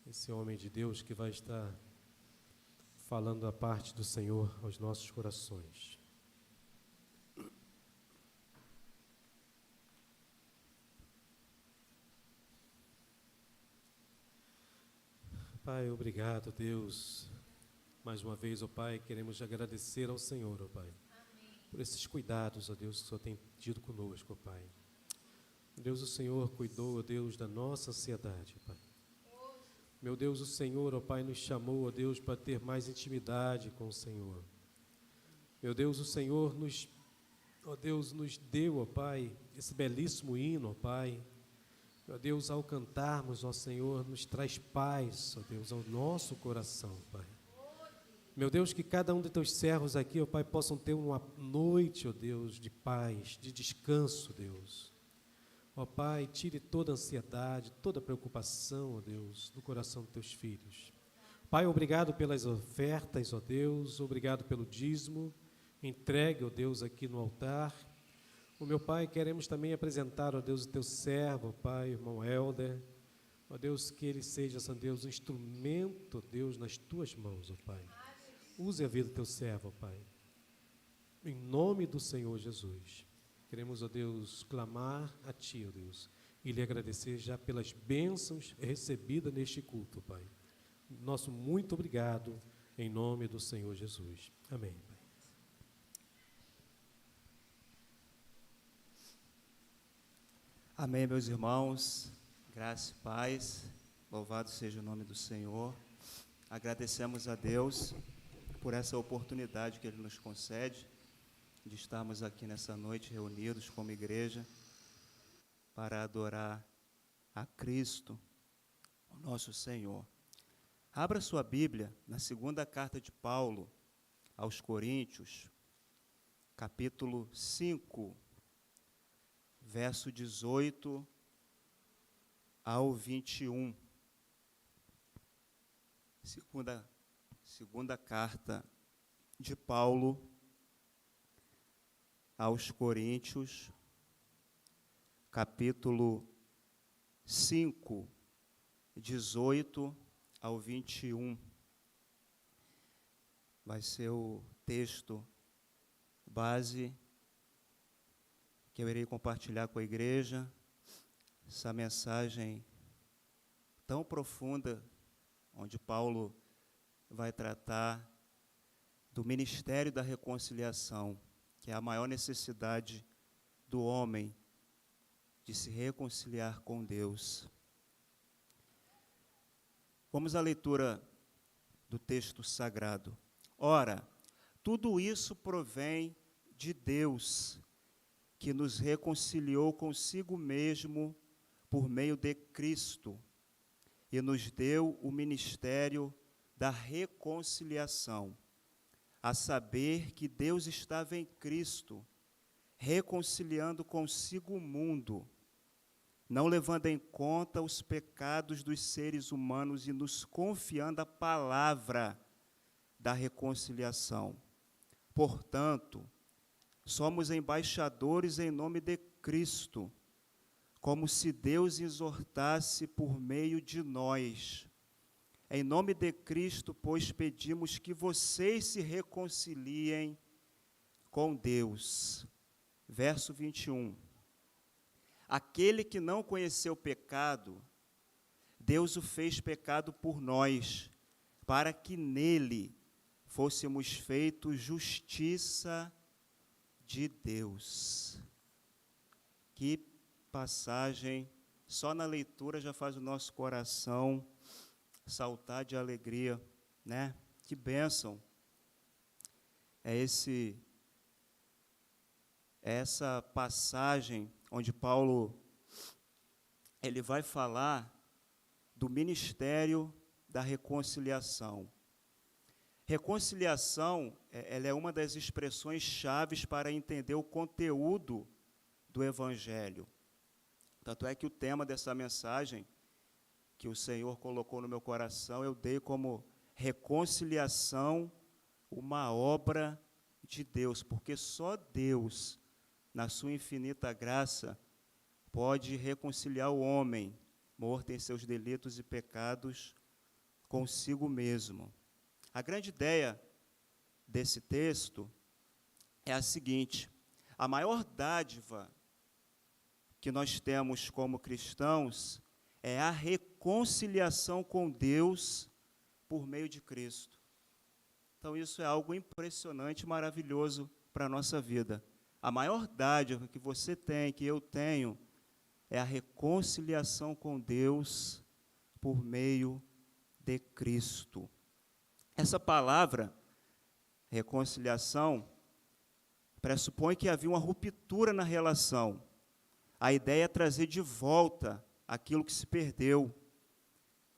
Esse homem de Deus que vai estar falando a parte do Senhor aos nossos corações. Pai, obrigado, Deus. Mais uma vez, ó Pai, queremos agradecer ao Senhor, ó Pai, por esses cuidados, ó Deus, que o Senhor tem tido conosco, ó Pai. Deus, o Senhor cuidou, ó Deus, da nossa ansiedade, ó Pai. Meu Deus, o Senhor, ó Pai, nos chamou, ó Deus, para ter mais intimidade com o Senhor. Meu Deus, o Senhor ó Deus, nos deu, ó Pai, esse belíssimo hino, ó Pai. Ó Deus, ao cantarmos, ó Senhor, nos traz paz, ó Deus, ao nosso coração, Pai. Meu Deus, que cada um de teus servos aqui, ó Pai, possam ter uma noite, ó Deus, de paz, de descanso, Deus. Ó Pai, tire toda a ansiedade, toda a preocupação, ó Deus, do coração dos teus filhos. Pai, obrigado pelas ofertas, ó Deus, obrigado pelo dízimo, entregue, ó Deus, aqui no altar. O meu Pai, queremos também apresentar, ó Deus, o teu servo, ó Pai, irmão Helder, ó Deus, que ele seja, São Deus, um instrumento, ó Deus, nas tuas mãos, ó Pai. Use a vida do teu servo, ó Pai, em nome do Senhor Jesus. Queremos, ó Deus, clamar a Ti, ó Deus, e lhe agradecer já pelas bênçãos recebidas neste culto, Pai. Nosso muito obrigado, em nome do Senhor Jesus. Amém, Pai. Amém, meus irmãos, graça e paz, louvado seja o nome do Senhor. Agradecemos a Deus por essa oportunidade que Ele nos concede, de estarmos aqui nessa noite reunidos como igreja, para adorar a Cristo, o nosso Senhor. Abra sua Bíblia na segunda carta de Paulo aos Coríntios, capítulo 5, verso 18 ao 21. Segunda carta de Paulo aos Coríntios, capítulo 5, 18 ao 21. Vai ser o texto base que eu irei compartilhar com a igreja, essa mensagem tão profunda, onde Paulo vai tratar do ministério da reconciliação, que é a maior necessidade do homem de se reconciliar com Deus. Vamos à leitura do texto sagrado. Ora, tudo isso provém de Deus, que nos reconciliou consigo mesmo por meio de Cristo e nos deu o ministério da reconciliação, a saber que Deus estava em Cristo, reconciliando consigo o mundo, não levando em conta os pecados dos seres humanos e nos confiando a palavra da reconciliação. Portanto, somos embaixadores em nome de Cristo, como se Deus exortasse por meio de nós. Em nome de Cristo, pois, pedimos que vocês se reconciliem com Deus. Verso 21. Aquele que não conheceu pecado, Deus o fez pecado por nós, para que nele fôssemos feitos justiça de Deus. Que passagem, só na leitura já faz o nosso coração saltar de alegria, né? Que bênção é essa passagem onde Paulo ele vai falar do ministério da reconciliação. Reconciliação, ela é uma das expressões chaves para entender o conteúdo do Evangelho. Tanto é que o tema dessa mensagem, que o Senhor colocou no meu coração, eu dei como reconciliação, uma obra de Deus, porque só Deus, na sua infinita graça, pode reconciliar o homem, morto em seus delitos e pecados consigo mesmo. A grande ideia desse texto é a seguinte: a maior dádiva que nós temos como cristãos é a reconciliação com Deus por meio de Cristo. Então, isso é algo impressionante, maravilhoso para a nossa vida. A maior dádiva que você tem, que eu tenho, é a reconciliação com Deus por meio de Cristo. Essa palavra, reconciliação, pressupõe que havia uma ruptura na relação. A ideia é trazer de volta aquilo que se perdeu.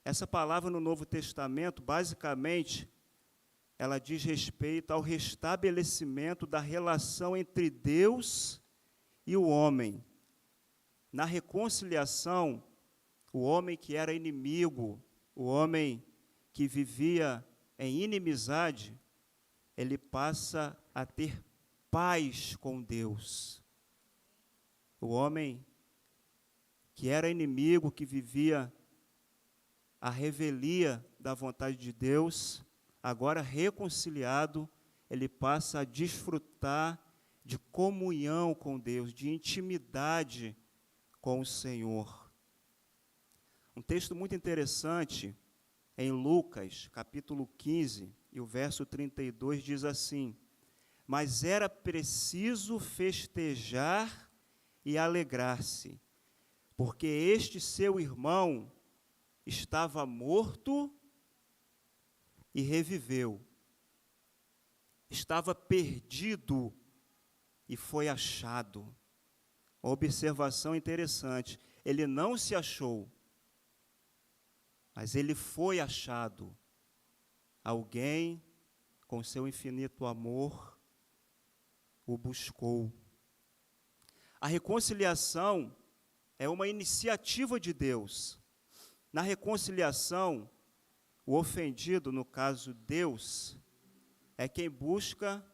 Essa palavra no Novo Testamento, basicamente, ela diz respeito ao restabelecimento da relação entre Deus e o homem. Na reconciliação, o homem que era inimigo, o homem que vivia em inimizade, ele passa a ter paz com Deus. O homem que era inimigo, que vivia a revelia da vontade de Deus, agora reconciliado, ele passa a desfrutar de comunhão com Deus, de intimidade com o Senhor. Um texto muito interessante, em Lucas, capítulo 15, e o verso 32 diz assim: mas era preciso festejar e alegrar-se, porque este seu irmão estava morto e reviveu. Estava perdido e foi achado. Uma observação interessante: ele não se achou, mas ele foi achado. Alguém, com seu infinito amor, o buscou. A reconciliação é uma iniciativa de Deus. Na reconciliação, o ofendido, no caso Deus, é quem busca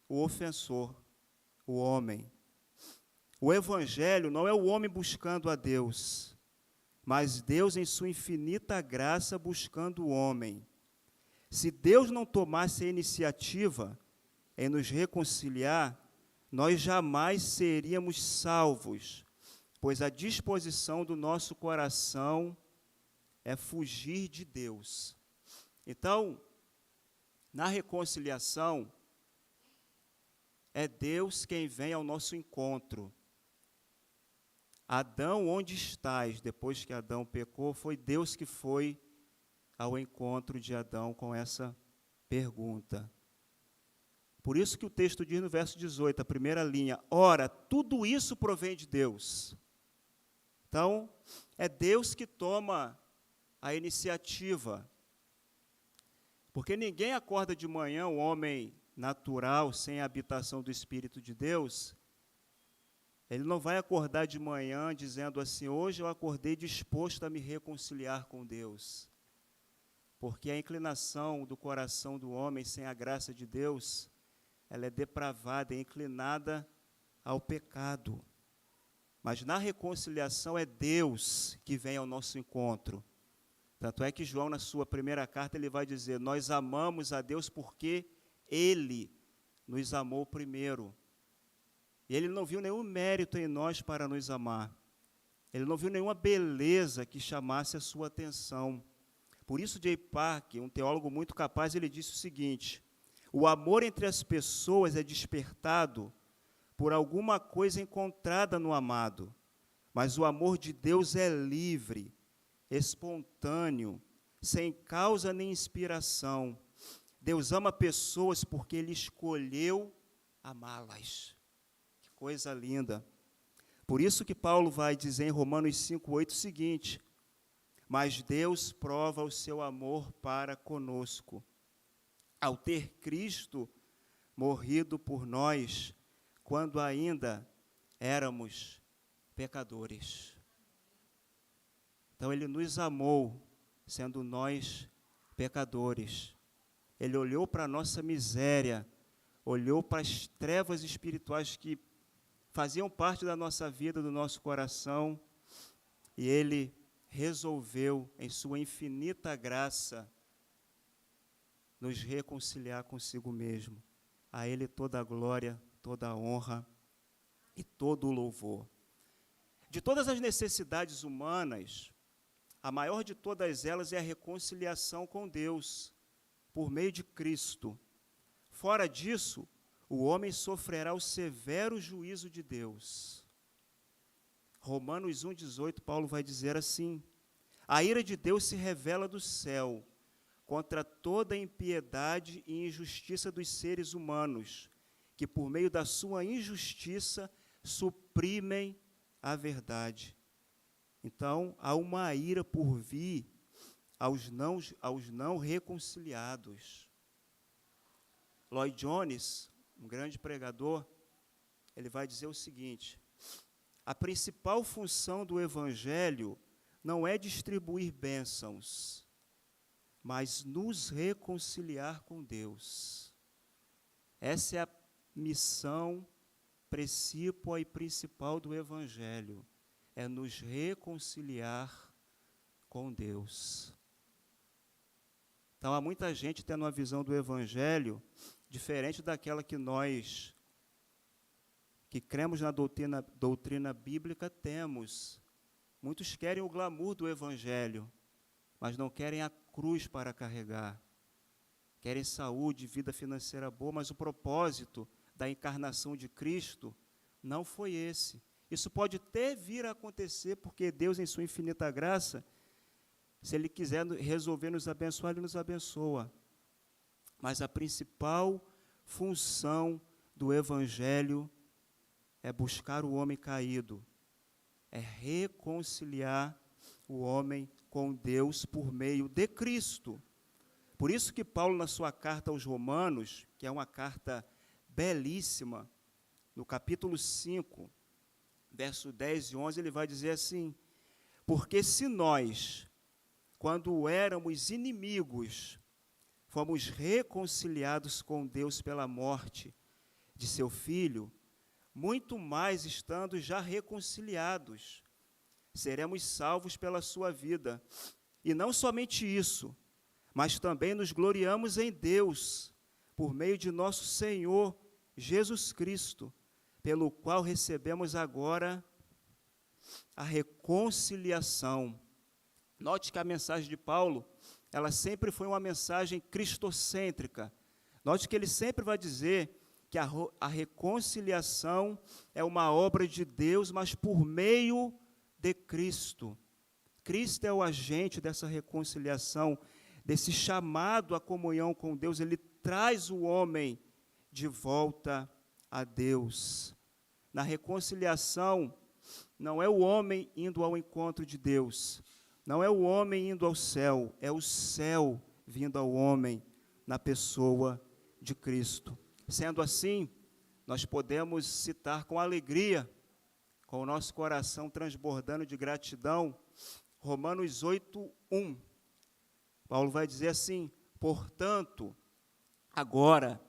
o ofensor, o homem. O Evangelho não é o homem buscando a Deus, mas Deus, em sua infinita graça, buscando o homem. Se Deus não tomasse a iniciativa em nos reconciliar, nós jamais seríamos salvos, pois a disposição do nosso coração é fugir de Deus. Então, na reconciliação, é Deus quem vem ao nosso encontro. Adão, onde estás? Depois que Adão pecou, foi Deus que foi ao encontro de Adão com essa pergunta. Por isso que o texto diz no verso 18, a primeira linha: ora, tudo isso provém de Deus. Então, é Deus que toma a iniciativa. Porque ninguém acorda de manhã, o homem natural, sem a habitação do Espírito de Deus, ele não vai acordar de manhã dizendo assim: hoje eu acordei disposto a me reconciliar com Deus. Porque a inclinação do coração do homem sem a graça de Deus, ela é depravada, é inclinada ao pecado. Mas na reconciliação é Deus que vem ao nosso encontro. Tanto é que João, na sua primeira carta, ele vai dizer: nós amamos a Deus porque Ele nos amou primeiro. E Ele não viu nenhum mérito em nós para nos amar. Ele não viu nenhuma beleza que chamasse a sua atenção. Por isso, J. Park, um teólogo muito capaz, ele disse o seguinte: o amor entre as pessoas é despertado por alguma coisa encontrada no amado, mas o amor de Deus é livre, espontâneo, sem causa nem inspiração. Deus ama pessoas porque Ele escolheu amá-las. Que coisa linda. Por isso que Paulo vai dizer em Romanos 5:8 o seguinte: mas Deus prova o seu amor para conosco, ao ter Cristo morrido por nós, quando ainda éramos pecadores. Então, Ele nos amou, sendo nós pecadores. Ele olhou para a nossa miséria, olhou para as trevas espirituais que faziam parte da nossa vida, do nosso coração, e Ele resolveu, em sua infinita graça, nos reconciliar consigo mesmo. A Ele toda a glória, toda a honra e todo o louvor. De todas as necessidades humanas, a maior de todas elas é a reconciliação com Deus, por meio de Cristo. Fora disso, o homem sofrerá o severo juízo de Deus. Romanos 1,18, Paulo vai dizer assim: a ira de Deus se revela do céu contra toda a impiedade e injustiça dos seres humanos, que por meio da sua injustiça suprimem a verdade. Então, há uma ira por vir aos não reconciliados. Lloyd Jones, um grande pregador, ele vai dizer o seguinte: a principal função do Evangelho não é distribuir bênçãos, mas nos reconciliar com Deus. Essa é a missão precípua e principal do Evangelho, é nos reconciliar com Deus. Então, há muita gente tendo uma visão do Evangelho diferente daquela que nós, que cremos na doutrina bíblica, temos. Muitos querem o glamour do Evangelho, mas não querem a cruz para carregar. Querem saúde, vida financeira boa, mas o propósito da encarnação de Cristo não foi esse. Isso pode até vir a acontecer, porque Deus, em sua infinita graça, se Ele quiser resolver nos abençoar, Ele nos abençoa. Mas a principal função do Evangelho é buscar o homem caído, é reconciliar o homem com Deus por meio de Cristo. Por isso que Paulo, na sua carta aos Romanos, que é uma carta belíssima, no capítulo 5, verso 10 e 11, ele vai dizer assim: porque se nós, quando éramos inimigos, fomos reconciliados com Deus pela morte de seu Filho, muito mais estando já reconciliados, seremos salvos pela sua vida. E não somente isso, mas também nos gloriamos em Deus, por meio de nosso Senhor Jesus Cristo, pelo qual recebemos agora a reconciliação. Note que a mensagem de Paulo, ela sempre foi uma mensagem cristocêntrica. Note que ele sempre vai dizer que a reconciliação é uma obra de Deus, mas por meio de Cristo. Cristo é o agente dessa reconciliação, desse chamado à comunhão com Deus. Ele traz o homem de volta a Deus. Na reconciliação, não é o homem indo ao encontro de Deus, não é o homem indo ao céu, é o céu vindo ao homem na pessoa de Cristo. Sendo assim, nós podemos citar com alegria, com o nosso coração transbordando de gratidão, Romanos 8:1. Paulo vai dizer assim: portanto, agora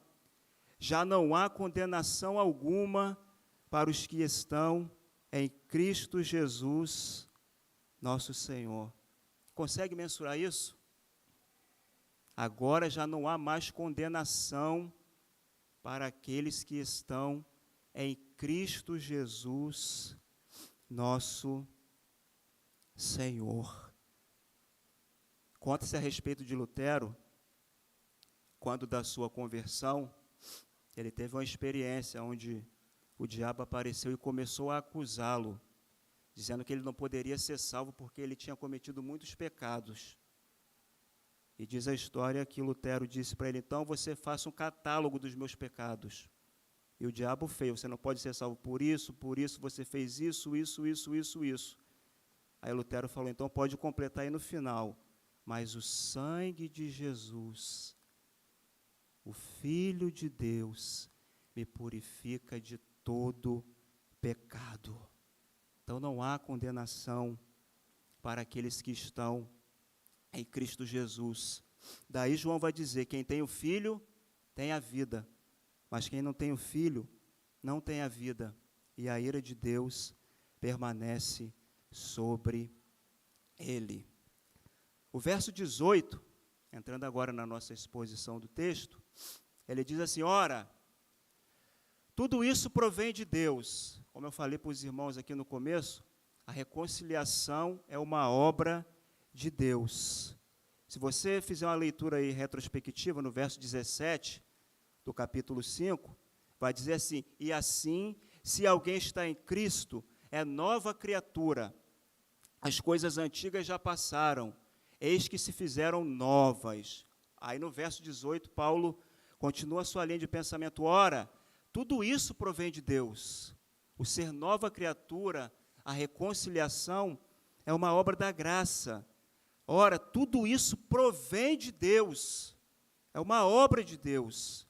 já não há condenação alguma para os que estão em Cristo Jesus, nosso Senhor. Consegue mensurar isso? Agora já não há mais condenação para aqueles que estão em Cristo Jesus, nosso Senhor. Conta-se a respeito de Lutero, quando da sua conversão, ele teve uma experiência onde o diabo apareceu e começou a acusá-lo, dizendo que ele não poderia ser salvo porque ele tinha cometido muitos pecados. E diz a história que Lutero disse para ele: então você faça um catálogo dos meus pecados. E o diabo fez: você não pode ser salvo por isso, você fez isso. Aí Lutero falou: então pode completar aí no final. Mas o sangue de Jesus, o Filho de Deus, me purifica de todo pecado. Então não há condenação para aqueles que estão em Cristo Jesus. Daí João vai dizer: quem tem o Filho tem a vida, mas quem não tem o Filho não tem a vida, e a ira de Deus permanece sobre ele. O verso 18, entrando agora na nossa exposição do texto, ele diz assim: ora, tudo isso provém de Deus. Como eu falei para os irmãos aqui no começo, a reconciliação é uma obra de Deus. Se você fizer uma leitura aí retrospectiva, no verso 17 do capítulo 5, vai dizer assim: e assim, se alguém está em Cristo, é nova criatura. As coisas antigas já passaram, eis que se fizeram novas. Aí no verso 18, Paulo continua a sua linha de pensamento: ora, tudo isso provém de Deus. O ser nova criatura, a reconciliação, é uma obra da graça. Ora, tudo isso provém de Deus, é uma obra de Deus,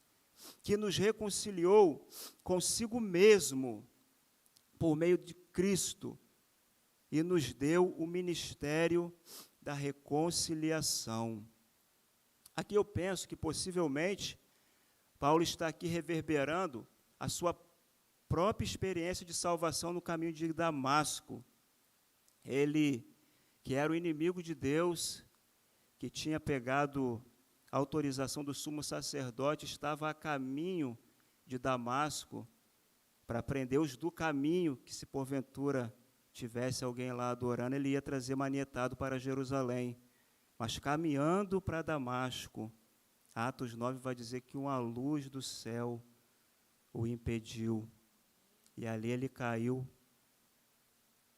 que nos reconciliou consigo mesmo, por meio de Cristo, e nos deu o ministério da reconciliação. Aqui eu penso que possivelmente Paulo está aqui reverberando a sua própria experiência de salvação no caminho de Damasco. Ele, que era o inimigo de Deus, que tinha pegado a autorização do sumo sacerdote, estava a caminho de Damasco para prender os do caminho, que se porventura tivesse alguém lá adorando, ele ia trazer manietado para Jerusalém. Mas caminhando para Damasco, Atos 9 vai dizer que uma luz do céu o impediu. E ali ele caiu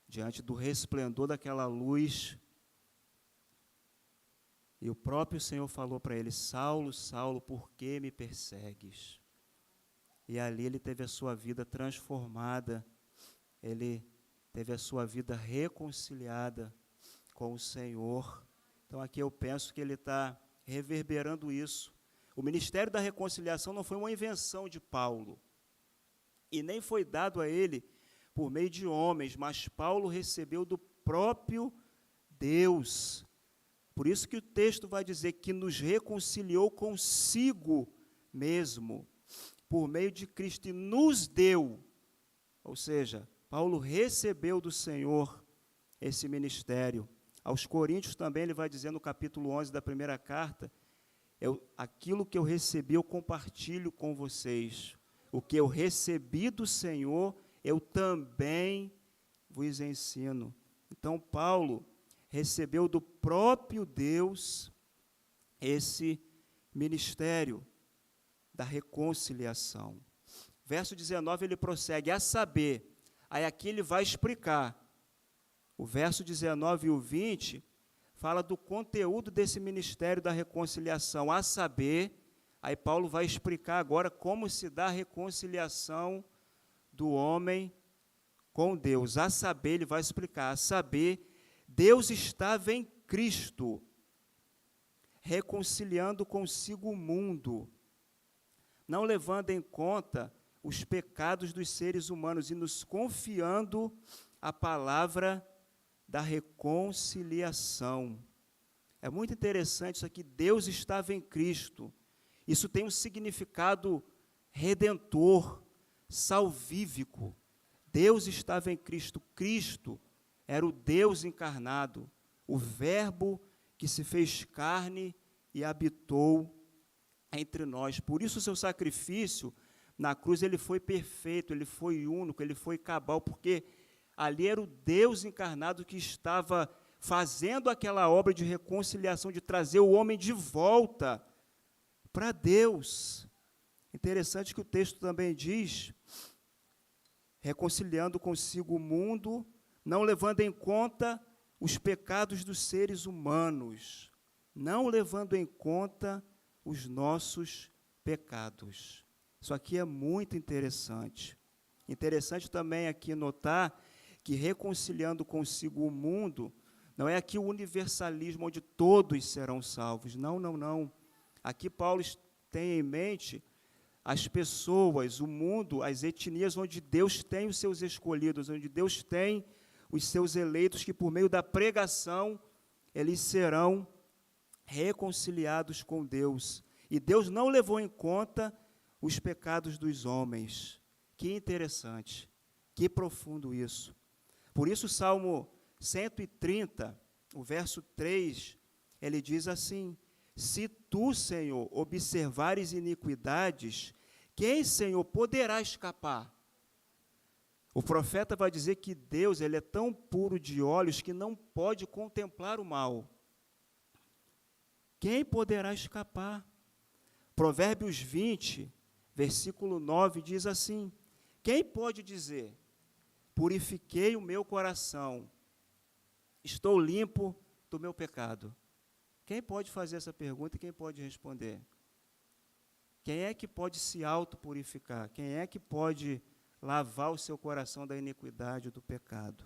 diante do resplendor daquela luz. E o próprio Senhor falou para ele: Saulo, Saulo, por que me persegues? E ali ele teve a sua vida transformada, ele teve a sua vida reconciliada com o Senhor. Então aqui eu penso que ele está reverberando isso. O ministério da reconciliação não foi uma invenção de Paulo, e nem foi dado a ele por meio de homens, mas Paulo recebeu do próprio Deus. Por isso que o texto vai dizer que nos reconciliou consigo mesmo, por meio de Cristo, e nos deu. Ou seja, Paulo recebeu do Senhor esse ministério. Aos Coríntios também ele vai dizer no capítulo 11 da primeira carta: aquilo que eu recebi eu compartilho com vocês. O que eu recebi do Senhor, eu também vos ensino. Então, Paulo recebeu do próprio Deus esse ministério da reconciliação. Verso 19, ele prossegue: a saber, aí aqui ele vai explicar. O verso 19 e o 20 fala do conteúdo desse ministério da reconciliação, a saber. Aí Paulo vai explicar agora como se dá a reconciliação do homem com Deus. A saber, ele vai explicar, a saber, Deus estava em Cristo, reconciliando consigo o mundo, não levando em conta os pecados dos seres humanos e nos confiando a palavra da reconciliação. É muito interessante isso aqui, Deus estava em Cristo. Isso tem um significado redentor, salvífico. Deus estava em Cristo. Cristo era o Deus encarnado, o Verbo que se fez carne e habitou entre nós. Por isso o seu sacrifício na cruz, ele foi perfeito, ele foi único, ele foi cabal, porque ali era o Deus encarnado que estava fazendo aquela obra de reconciliação, de trazer o homem de volta para Deus. Interessante que o texto também diz: reconciliando consigo o mundo, não levando em conta os pecados dos seres humanos, não levando em conta os nossos pecados. Isso aqui é muito interessante. Interessante também aqui notar que reconciliando consigo o mundo, não é aqui o universalismo onde todos serão salvos. Não, não, não. Aqui Paulo tem em mente as pessoas, o mundo, as etnias onde Deus tem os seus escolhidos, onde Deus tem os seus eleitos, que por meio da pregação eles serão reconciliados com Deus. E Deus não levou em conta os pecados dos homens. Que interessante, que profundo isso. Por isso o Salmo 130, o verso 3, ele diz assim: se tu, Senhor, observares iniquidades, quem, Senhor, poderá escapar? O profeta vai dizer que Deus, ele é tão puro de olhos que não pode contemplar o mal. Quem poderá escapar? Provérbios 20, versículo 9, diz assim: quem pode dizer, purifiquei o meu coração, estou limpo do meu pecado? Quem pode fazer essa pergunta e quem pode responder? Quem é que pode se autopurificar? Quem é que pode lavar o seu coração da iniquidade e do pecado?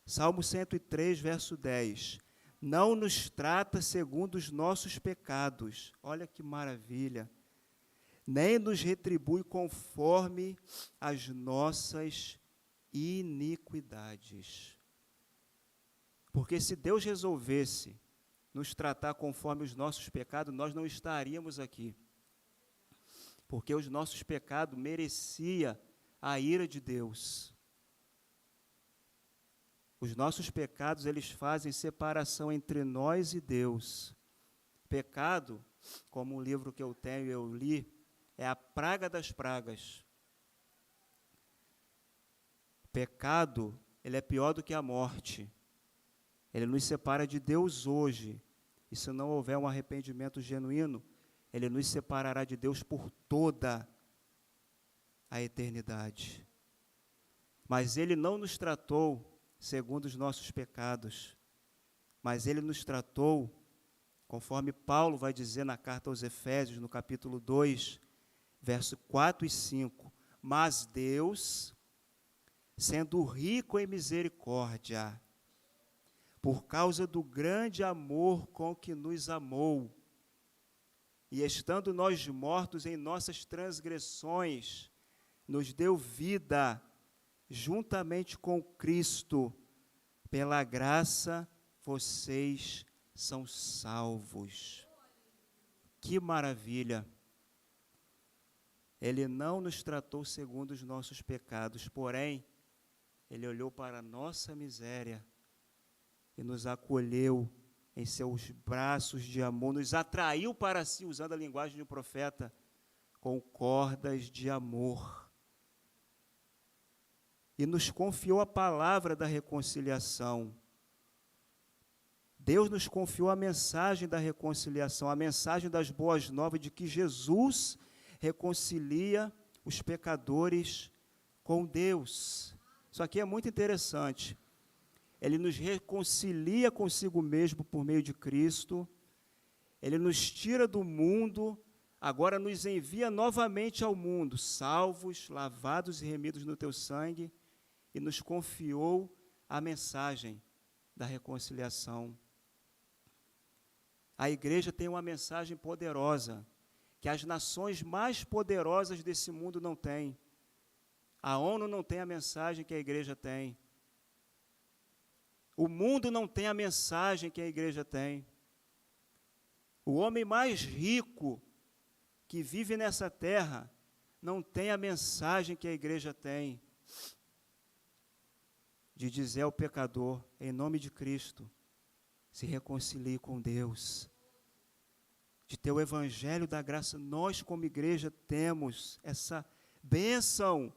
Salmo 103, verso 10. Não nos trata segundo os nossos pecados. Olha que maravilha. Nem nos retribui conforme as nossas iniquidades. Porque se Deus resolvesse nos tratar conforme os nossos pecados, nós não estaríamos aqui. Porque os nossos pecados mereciam a ira de Deus. Os nossos pecados, eles fazem separação entre nós e Deus. Pecado, como o livro que eu tenho, eu li, é a praga das pragas. Pecado, ele é pior do que a morte. Ele nos separa de Deus hoje. E se não houver um arrependimento genuíno, ele nos separará de Deus por toda a eternidade. Mas ele não nos tratou segundo os nossos pecados, mas ele nos tratou, conforme Paulo vai dizer na carta aos Efésios, no capítulo 2, verso 4 e 5, mas Deus, sendo rico em misericórdia, por causa do grande amor com que nos amou, e estando nós mortos em nossas transgressões, nos deu vida juntamente com Cristo. Pela graça vocês são salvos. Que maravilha! Ele não nos tratou segundo os nossos pecados, porém, ele olhou para a nossa miséria e nos acolheu em seus braços de amor, nos atraiu para si, usando a linguagem de um profeta, com cordas de amor. E nos confiou a palavra da reconciliação. Deus nos confiou a mensagem da reconciliação, a mensagem das boas novas de que Jesus reconcilia os pecadores com Deus. Isso aqui é muito interessante. Ele nos reconcilia consigo mesmo por meio de Cristo, ele nos tira do mundo, agora nos envia novamente ao mundo, salvos, lavados e remidos no teu sangue, e nos confiou a mensagem da reconciliação. A igreja tem uma mensagem poderosa, que as nações mais poderosas desse mundo não têm. A ONU não tem a mensagem que a igreja tem. O mundo não tem a mensagem que a igreja tem. O homem mais rico que vive nessa terra não tem a mensagem que a igreja tem, de dizer ao pecador, em nome de Cristo, se reconcilie com Deus. De ter o evangelho da graça, nós como igreja temos essa bênção,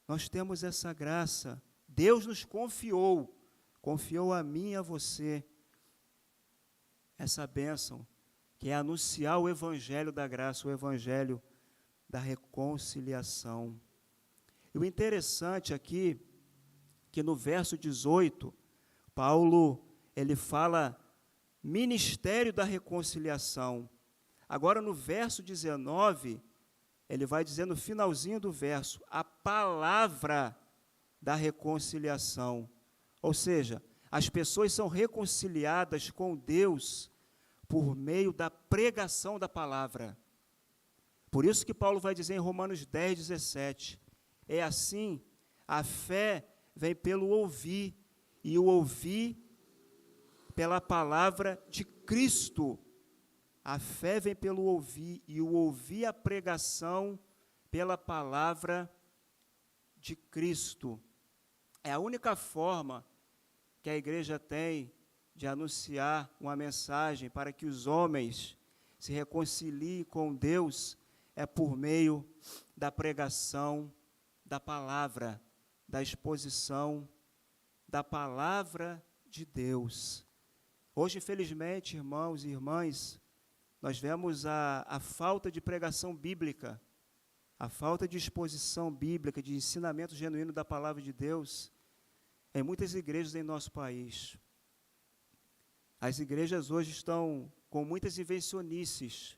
nós temos essa graça. Deus nos confiou a mim e a você, essa bênção, que é anunciar o evangelho da graça, o evangelho da reconciliação. E o interessante aqui, que no verso 18, Paulo, ele fala ministério da reconciliação. Agora no verso 19, ele vai dizer no finalzinho do verso, a palavra da reconciliação. Ou seja, as pessoas são reconciliadas com Deus por meio da pregação da palavra. Por isso que Paulo vai dizer em Romanos 10, 17, é assim, a fé vem pelo ouvir, e o ouvir pela palavra de Cristo. A fé vem pelo ouvir, e o ouvir a pregação pela palavra de Cristo. É a única forma que a igreja tem de anunciar uma mensagem para que os homens se reconciliem com Deus, é por meio da pregação da palavra, da exposição da palavra de Deus. Hoje, infelizmente, irmãos e irmãs, nós vemos a falta de pregação bíblica, a falta de exposição bíblica, de ensinamento genuíno da palavra de Deus em muitas igrejas em nosso país. As igrejas hoje estão com muitas invencionices,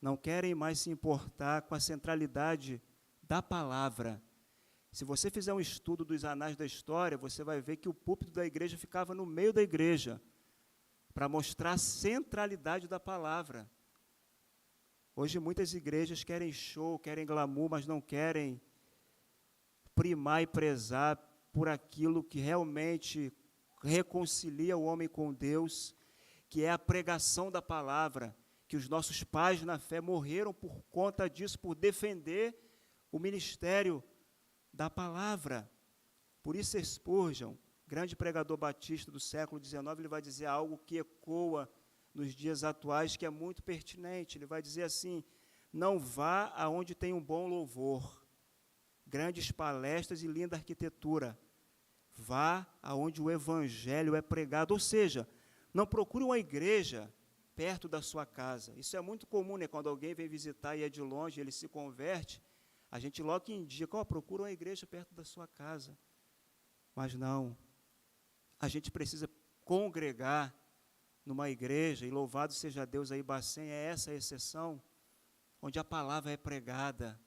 não querem mais se importar com a centralidade da palavra. Se você fizer um estudo dos anais da história, você vai ver que o púlpito da igreja ficava no meio da igreja, para mostrar a centralidade da palavra. Hoje muitas igrejas querem show, querem glamour, mas não querem primar e prezar por aquilo que realmente reconcilia o homem com Deus, que é a pregação da palavra, que os nossos pais na fé morreram por conta disso, por defender o ministério da palavra. Por isso Spurgeon, grande pregador batista do século XIX, ele vai dizer algo que ecoa nos dias atuais, que é muito pertinente. Ele vai dizer assim: não vá aonde tem um bom louvor, grandes palestras e linda arquitetura. Vá aonde o evangelho é pregado. Ou seja, não procure uma igreja perto da sua casa. Isso é muito comum, né? Quando alguém vem visitar e é de longe, ele se converte, a gente logo indica: procura uma igreja perto da sua casa. Mas não, a gente precisa congregar numa igreja, e louvado seja Deus, a Ibacem é essa a exceção, onde a palavra é pregada,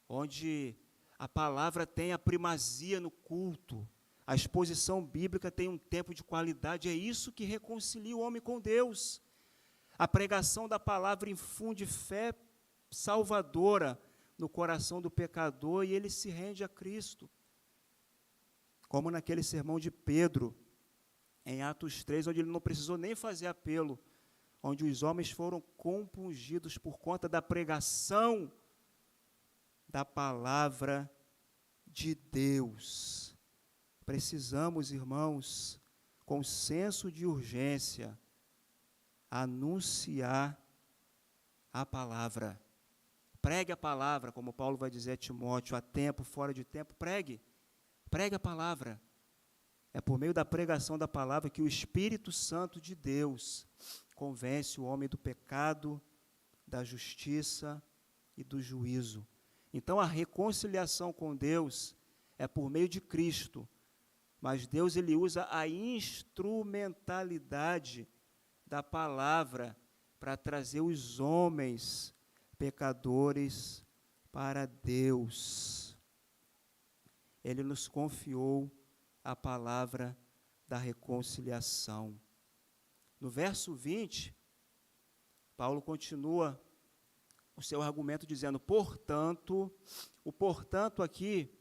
onde a palavra tem a primazia no culto, a exposição bíblica tem um tempo de qualidade. É isso que reconcilia o homem com Deus. A pregação da palavra infunde fé salvadora no coração do pecador, e ele se rende a Cristo. Como naquele sermão de Pedro, em Atos 3, onde ele não precisou nem fazer apelo, onde os homens foram compungidos por conta da pregação da palavra de Deus. Precisamos, irmãos, com senso de urgência, anunciar a palavra. Pregue a palavra, como Paulo vai dizer a Timóteo, a tempo, fora de tempo, pregue. Pregue a palavra. É por meio da pregação da palavra que o Espírito Santo de Deus convence o homem do pecado, da justiça e do juízo. Então, a reconciliação com Deus é por meio de Cristo, mas Deus ele usa a instrumentalidade da palavra para trazer os homens pecadores para Deus. Ele nos confiou a palavra da reconciliação. No verso 20, Paulo continua o seu argumento dizendo: portanto, o portanto aqui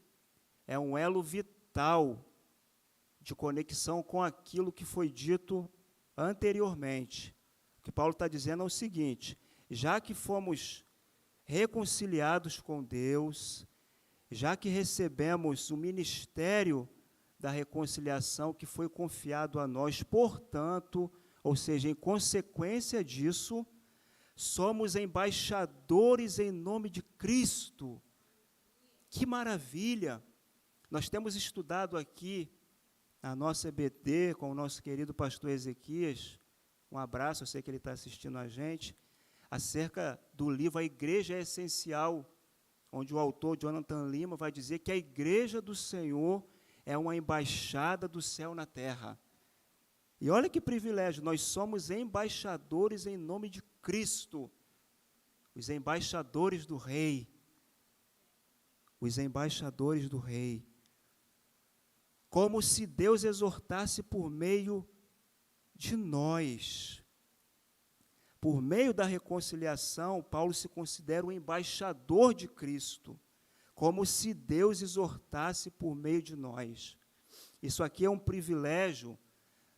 é um elo vital de conexão com aquilo que foi dito anteriormente. O que Paulo está dizendo é o seguinte: já que fomos reconciliados com Deus, já que recebemos o ministério da reconciliação que foi confiado a nós, portanto, ou seja, em consequência disso, somos embaixadores em nome de Cristo. Que maravilha! Nós temos estudado aqui na nossa EBD com o nosso querido pastor Ezequias, um abraço, eu sei que ele está assistindo a gente, acerca do livro A Igreja é Essencial, onde o autor Jonathan Lima vai dizer que a igreja do Senhor é uma embaixada do céu na terra. E olha que privilégio, nós somos embaixadores em nome de Cristo, os embaixadores do Rei, os embaixadores do Rei, como se Deus exortasse por meio de nós. Por meio da reconciliação, Paulo se considera o embaixador de Cristo, como se Deus exortasse por meio de nós. Isso aqui é um privilégio,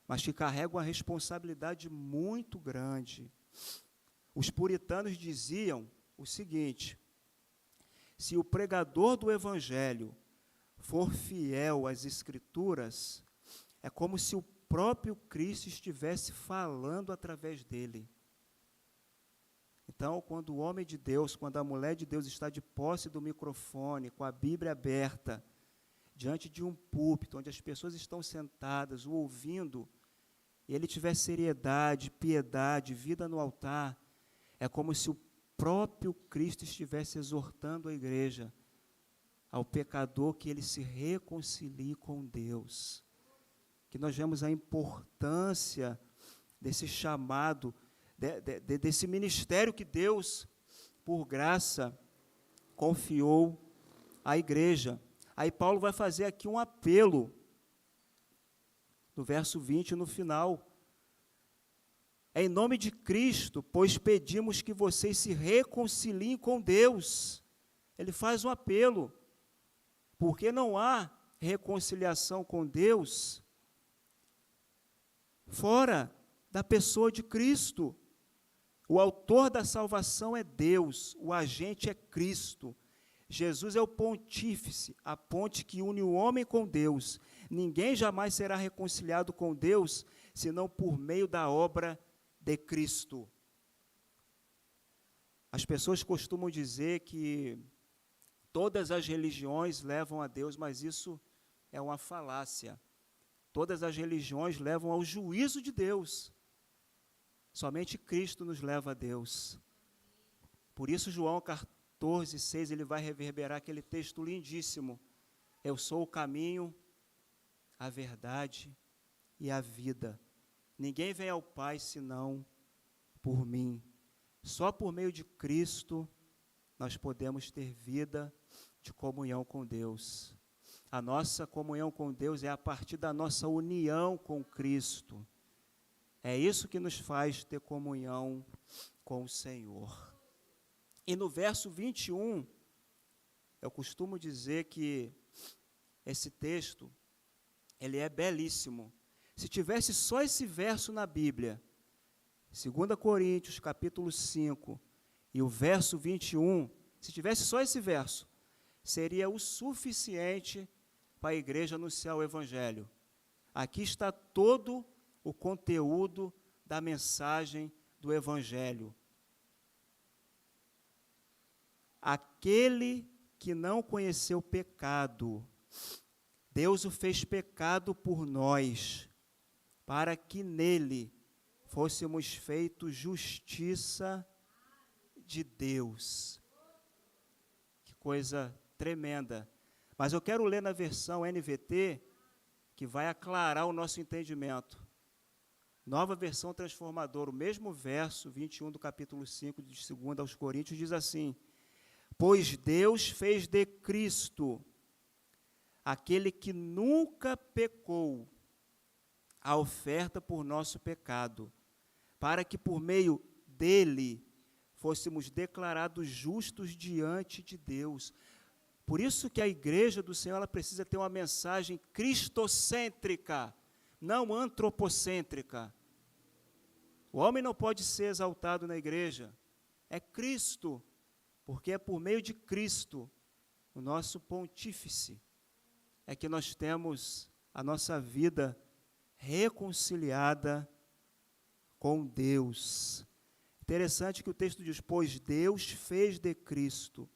mas que carrega uma responsabilidade muito grande. Os puritanos diziam o seguinte: se o pregador do Evangelho for fiel às Escrituras, é como se o próprio Cristo estivesse falando através dele. Então, quando o homem de Deus, quando a mulher de Deus está de posse do microfone, com a Bíblia aberta, diante de um púlpito, onde as pessoas estão sentadas, o ouvindo, e ele tiver seriedade, piedade, vida no altar, é como se o próprio Cristo estivesse exortando a igreja, ao pecador, que ele se reconcilie com Deus. Que nós vemos a importância desse chamado, desse ministério que Deus, por graça, confiou à igreja. Aí Paulo vai fazer aqui um apelo, no verso 20, no final. É em nome de Cristo, pois pedimos que vocês se reconciliem com Deus. Ele faz um apelo, porque não há reconciliação com Deus fora da pessoa de Cristo. O autor da salvação é Deus, o agente é Cristo. Jesus é o pontífice, a ponte que une o homem com Deus. Ninguém jamais será reconciliado com Deus, senão por meio da obra de Cristo. As pessoas costumam dizer que todas as religiões levam a Deus, mas isso é uma falácia. Todas as religiões levam ao juízo de Deus. Somente Cristo nos leva a Deus. Por isso, João 14:6, ele vai reverberar aquele texto lindíssimo. Eu sou o caminho, a verdade e a vida. Ninguém vem ao Pai senão por mim. Só por meio de Cristo nós podemos ter vida de comunhão com Deus. A nossa comunhão com Deus é a partir da nossa união com Cristo. É isso que nos faz ter comunhão com o Senhor. E no verso 21, eu costumo dizer que esse texto, ele é belíssimo. Se tivesse só esse verso na Bíblia, 2 Coríntios, capítulo 5, e o verso 21, se tivesse só esse verso, seria o suficiente para a igreja anunciar o Evangelho. Aqui está todo o conteúdo da mensagem do Evangelho. Aquele que não conheceu pecado, Deus o fez pecado por nós, para que nele fôssemos feitos justiça de Deus. Que coisa tremenda. Mas eu quero ler na versão NVT, que vai aclarar o nosso entendimento. Nova versão transformadora, o mesmo verso 21 do capítulo 5 de 2 aos Coríntios, diz assim: pois Deus fez de Cristo, aquele que nunca pecou, a oferta por nosso pecado, para que por meio dele fôssemos declarados justos diante de Deus. Por isso que a igreja do Senhor, ela precisa ter uma mensagem cristocêntrica, não antropocêntrica. O homem não pode ser exaltado na igreja, é Cristo, porque é por meio de Cristo, o nosso pontífice, é que nós temos a nossa vida reconciliada com Deus. Interessante que o texto diz, pois Deus fez de Cristo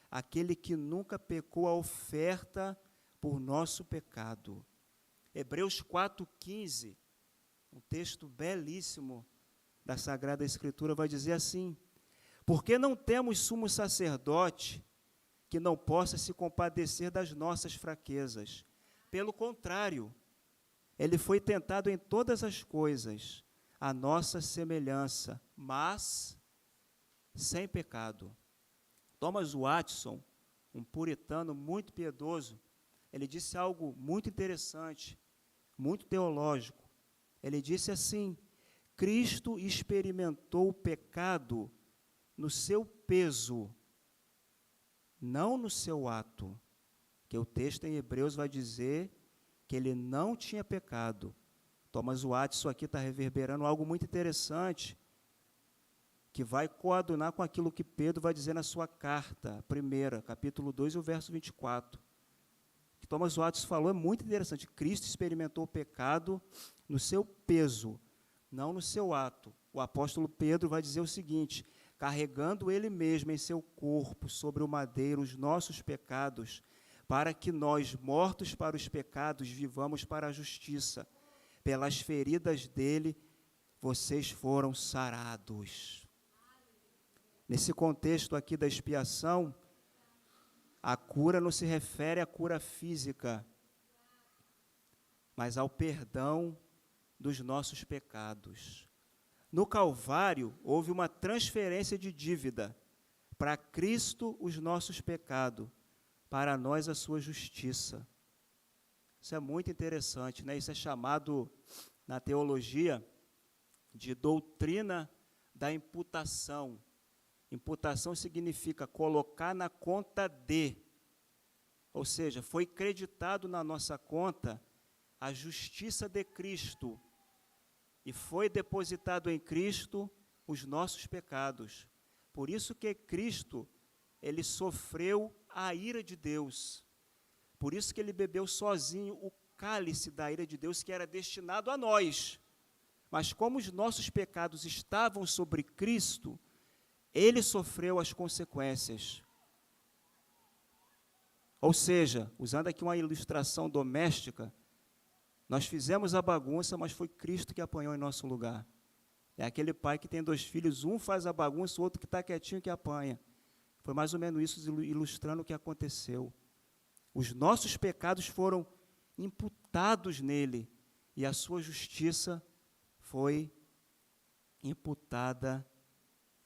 aquele que nunca pecou a oferta por nosso pecado. Hebreus 4:15, um texto belíssimo da Sagrada Escritura, vai dizer assim: porque não temos sumo sacerdote que não possa se compadecer das nossas fraquezas. Pelo contrário, ele foi tentado em todas as coisas, à nossa semelhança, mas sem pecado. Thomas Watson, um puritano muito piedoso, ele disse algo muito interessante, muito teológico. Ele disse assim: Cristo experimentou o pecado no seu peso, não no seu ato, que o texto em Hebreus vai dizer que ele não tinha pecado. Thomas Watson aqui está reverberando algo muito interessante, que vai coadunar com aquilo que Pedro vai dizer na sua carta, 1, capítulo 2, o verso 24, que Thomas Watson falou, é muito interessante. Cristo experimentou o pecado no seu peso, não no seu ato. O apóstolo Pedro vai dizer o seguinte: carregando ele mesmo em seu corpo sobre o madeiro os nossos pecados, para que nós, mortos para os pecados, vivamos para a justiça. Pelas feridas dele, vocês foram sarados. Nesse contexto aqui da expiação, a cura não se refere à cura física, mas ao perdão dos nossos pecados. No Calvário, houve uma transferência de dívida. Para Cristo, os nossos pecados, para nós, a sua justiça. Isso é muito interessante, né? Isso é chamado, na teologia, de doutrina da imputação. Imputação significa colocar na conta de, ou seja, foi creditado na nossa conta a justiça de Cristo e foi depositado em Cristo os nossos pecados. Por isso que Cristo, ele sofreu a ira de Deus. Por isso que ele bebeu sozinho o cálice da ira de Deus que era destinado a nós. Mas como os nossos pecados estavam sobre Cristo, ele sofreu as consequências. Ou seja, usando aqui uma ilustração doméstica, nós fizemos a bagunça, mas foi Cristo que apanhou em nosso lugar. É aquele pai que tem 2 filhos, um faz a bagunça, o outro que está quietinho que apanha. Foi mais ou menos isso, ilustrando o que aconteceu. Os nossos pecados foram imputados nele, e a sua justiça foi imputada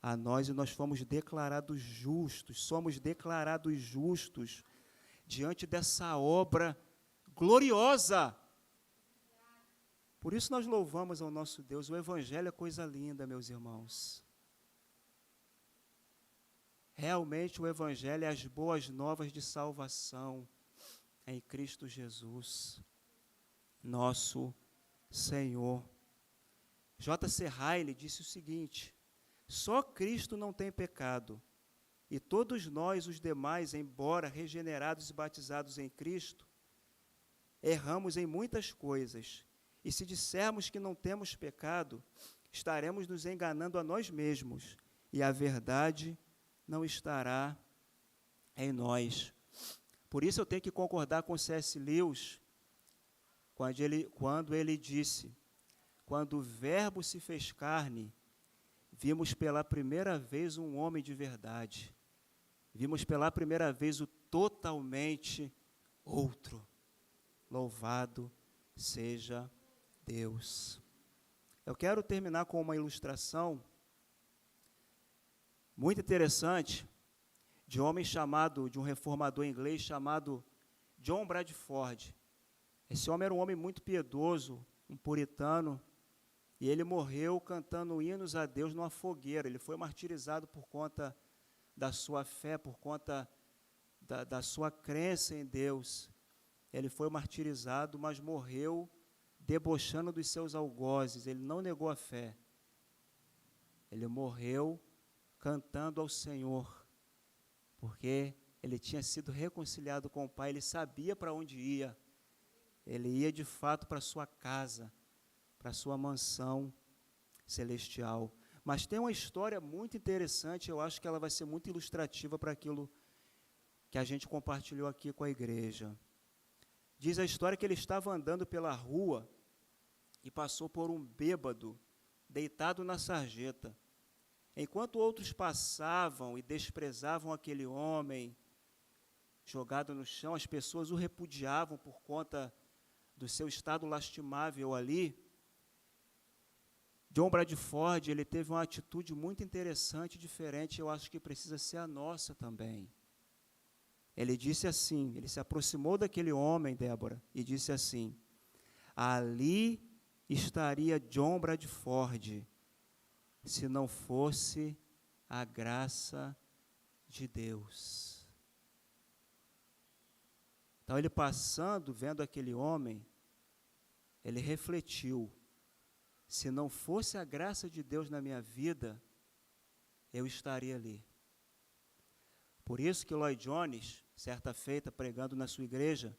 a nós, e nós fomos declarados justos, somos declarados justos diante dessa obra gloriosa. Por isso nós louvamos ao nosso Deus. O Evangelho é coisa linda, meus irmãos. Realmente o Evangelho é as boas novas de salvação em Cristo Jesus, nosso Senhor. J.C. Ryle disse o seguinte: só Cristo não tem pecado, e todos nós, os demais, embora regenerados e batizados em Cristo, erramos em muitas coisas, e se dissermos que não temos pecado, estaremos nos enganando a nós mesmos, e a verdade não estará em nós. Por isso eu tenho que concordar com C.S. Lewis, quando ele disse: quando o Verbo se fez carne, vimos pela primeira vez um homem de verdade. Vimos pela primeira vez o totalmente outro. Louvado seja Deus. Eu quero terminar com uma ilustração muito interessante de um reformador inglês chamado John Bradford. Esse homem era um homem muito piedoso, um puritano, e ele morreu cantando hinos a Deus numa fogueira. Ele foi martirizado por conta da sua fé, por conta da sua crença em Deus. Ele foi martirizado, mas morreu debochando dos seus algozes. Ele não negou a fé. Ele morreu cantando ao Senhor, porque ele tinha sido reconciliado com o Pai, ele sabia para onde ia. Ele ia de fato para a sua casa, para a sua mansão celestial. Mas tem uma história muito interessante, eu acho que ela vai ser muito ilustrativa para aquilo que a gente compartilhou aqui com a igreja. Diz a história que ele estava andando pela rua e passou por um bêbado deitado na sarjeta. Enquanto outros passavam e desprezavam aquele homem jogado no chão, as pessoas o repudiavam por conta do seu estado lastimável ali. John Bradford, ele teve uma atitude muito interessante, diferente, eu acho que precisa ser a nossa também. Ele disse assim, ele se aproximou daquele homem, Débora, e disse assim: ali estaria John Bradford, se não fosse a graça de Deus. Então, ele passando, vendo aquele homem, ele refletiu: se não fosse a graça de Deus na minha vida, eu estaria ali. Por isso que Lloyd Jones, certa feita, pregando na sua igreja,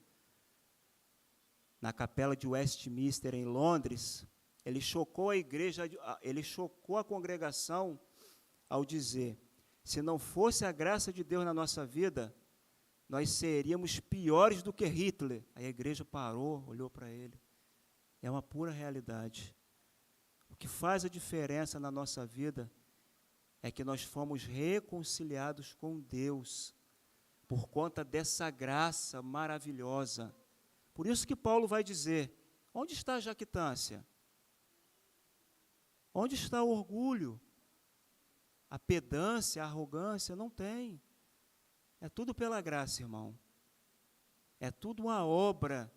na capela de Westminster, em Londres, ele chocou a igreja, ele chocou a congregação ao dizer: se não fosse a graça de Deus na nossa vida, nós seríamos piores do que Hitler. Aí a igreja parou, olhou para ele. É uma pura realidade. O que faz a diferença na nossa vida é que nós fomos reconciliados com Deus por conta dessa graça maravilhosa. Por isso que Paulo vai dizer: onde está a jactância? Onde está o orgulho? A pedância, a arrogância? Não tem. É tudo pela graça, irmão. É tudo uma obra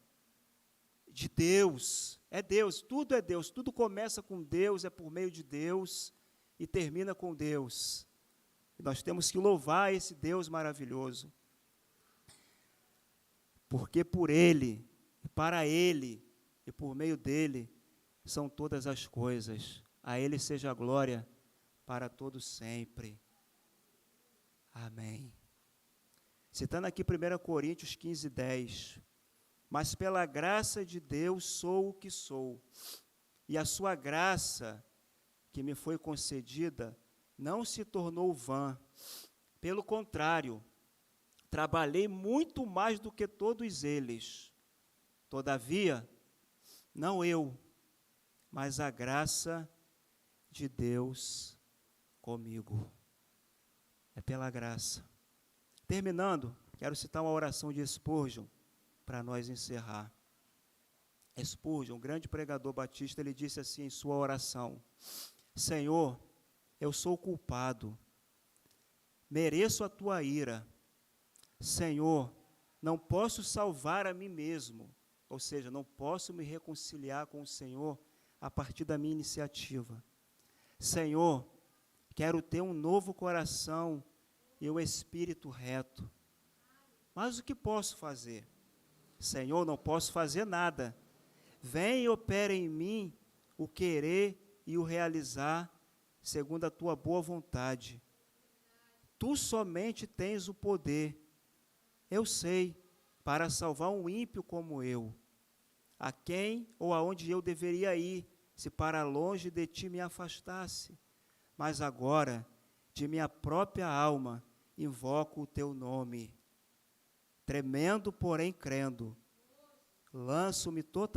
de Deus. É Deus, tudo começa com Deus, é por meio de Deus e termina com Deus. E nós temos que louvar esse Deus maravilhoso. Porque por Ele, e para Ele, e por meio dEle, são todas as coisas. A Ele seja a glória para todos sempre. Amém. Citando aqui 1 Coríntios 15, 10. Mas pela graça de Deus sou o que sou, e a sua graça que me foi concedida não se tornou vã. Pelo contrário, trabalhei muito mais do que todos eles. Todavia, não eu, mas a graça de Deus comigo. É pela graça. Terminando, quero citar uma oração de Spurgeon para nós encerrar. Spurgeon, um grande pregador batista, ele disse assim em sua oração: Senhor, eu sou culpado, mereço a tua ira. Senhor, não posso salvar a mim mesmo, ou seja, não posso me reconciliar com o Senhor a partir da minha iniciativa. Senhor, quero ter um novo coração e um espírito reto. Mas o que posso fazer? Senhor, não posso fazer nada. Vem e opera em mim o querer e o realizar segundo a tua boa vontade. Tu somente tens o poder, eu sei, para salvar um ímpio como eu. A quem ou aonde eu deveria ir, se para longe de ti me afastasse? Mas agora, de minha própria alma, invoco o teu nome. Tremendo, porém crendo, lanço-me totalmente